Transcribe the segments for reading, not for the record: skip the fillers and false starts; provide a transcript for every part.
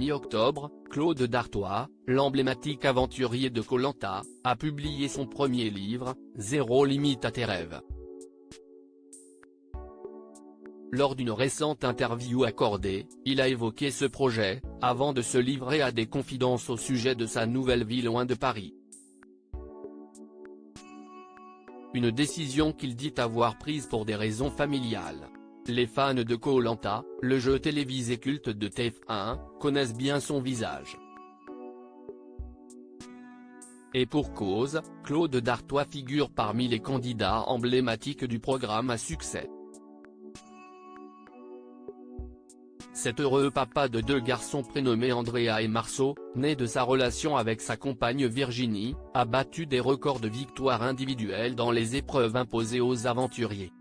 Mi-octobre, Claude Dartois, l'emblématique aventurier de Koh Lanta, a publié son premier livre, Zéro limite à tes rêves. Lors d'une récente interview accordée, il a évoqué ce projet, avant de se livrer à des confidences au sujet de sa nouvelle vie loin de Paris. Une décision qu'il dit avoir prise pour des raisons familiales. Les fans de Koh Lanta, le jeu télévisé culte de TF1, connaissent bien son visage. Et pour cause, Claude Dartois figure parmi les candidats emblématiques du programme à succès. Cet heureux papa de 2 garçons prénommés Andrea et Marceau, né de sa relation avec sa compagne Virginie, a battu des records de victoires individuelles dans les épreuves imposées aux aventuriers.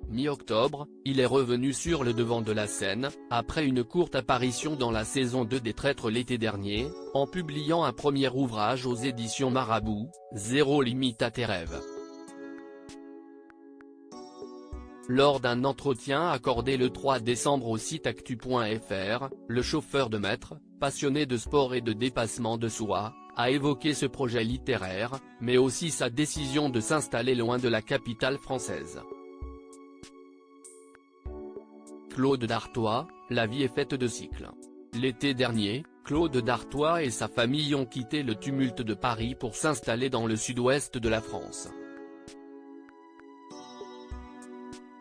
Mi-octobre, il est revenu sur le devant de la scène, après une courte apparition dans la saison 2 des Traîtres l'été dernier, en publiant un premier ouvrage aux éditions Marabout, Zéro limite à tes rêves. Lors d'un entretien accordé le 3 décembre au site actu.fr, le chauffeur de maître, passionné de sport et de dépassement de soi, a évoqué ce projet littéraire, mais aussi sa décision de s'installer loin de la capitale française. Claude Dartois, la vie est faite de cycles. L'été dernier, Claude Dartois et sa famille ont quitté le tumulte de Paris pour s'installer dans le sud-ouest de la France.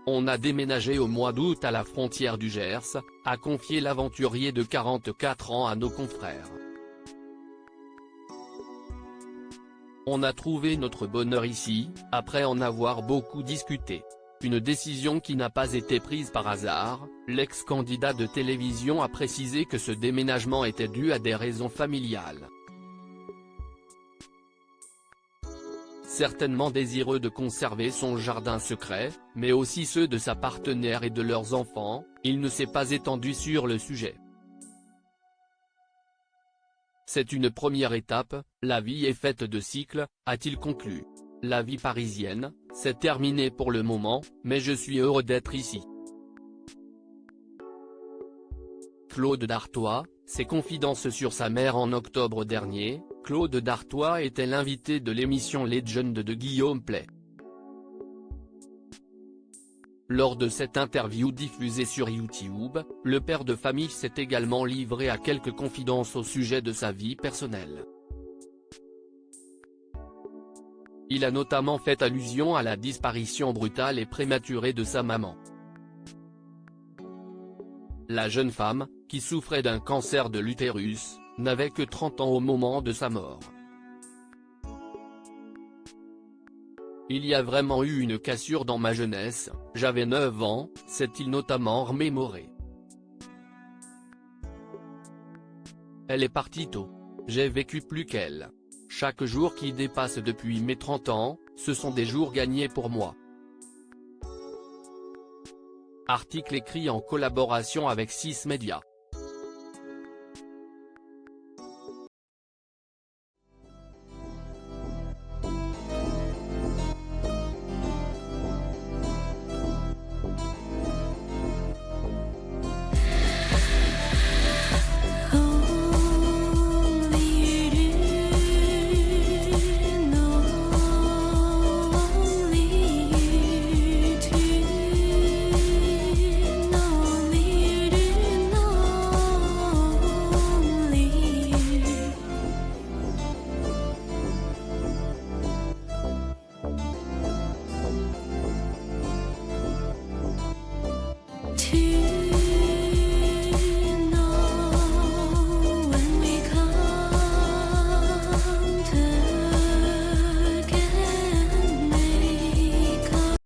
On a déménagé au mois d'août à la frontière du Gers, a confié l'aventurier de 44 ans à nos confrères. On a trouvé notre bonheur ici, après en avoir beaucoup discuté. Une décision qui n'a pas été prise par hasard, l'ex-candidat de télévision a précisé que ce déménagement était dû à des raisons familiales. Certainement désireux de conserver son jardin secret, mais aussi ceux de sa partenaire et de leurs enfants, il ne s'est pas étendu sur le sujet. C'est une première étape, la vie est faite de cycles, a-t-il conclu. La vie parisienne, c'est terminé pour le moment, mais je suis heureux d'être ici. Claude Dartois, ses confidences sur sa mère en octobre dernier. Claude Dartois était l'invité de l'émission Legend de Guillaume Play. Lors de cette interview diffusée sur YouTube, le père de famille s'est également livré à quelques confidences au sujet de sa vie personnelle. Il a notamment fait allusion à la disparition brutale et prématurée de sa maman. La jeune femme, qui souffrait d'un cancer de l'utérus, n'avait que 30 ans au moment de sa mort. Il y a vraiment eu une cassure dans ma jeunesse, j'avais 9 ans, s'est-il notamment remémoré. Elle est partie tôt. J'ai vécu plus qu'elle. Chaque jour qui dépasse depuis mes 30 ans, ce sont des jours gagnés pour moi. Article écrit en collaboration avec 6 Médias.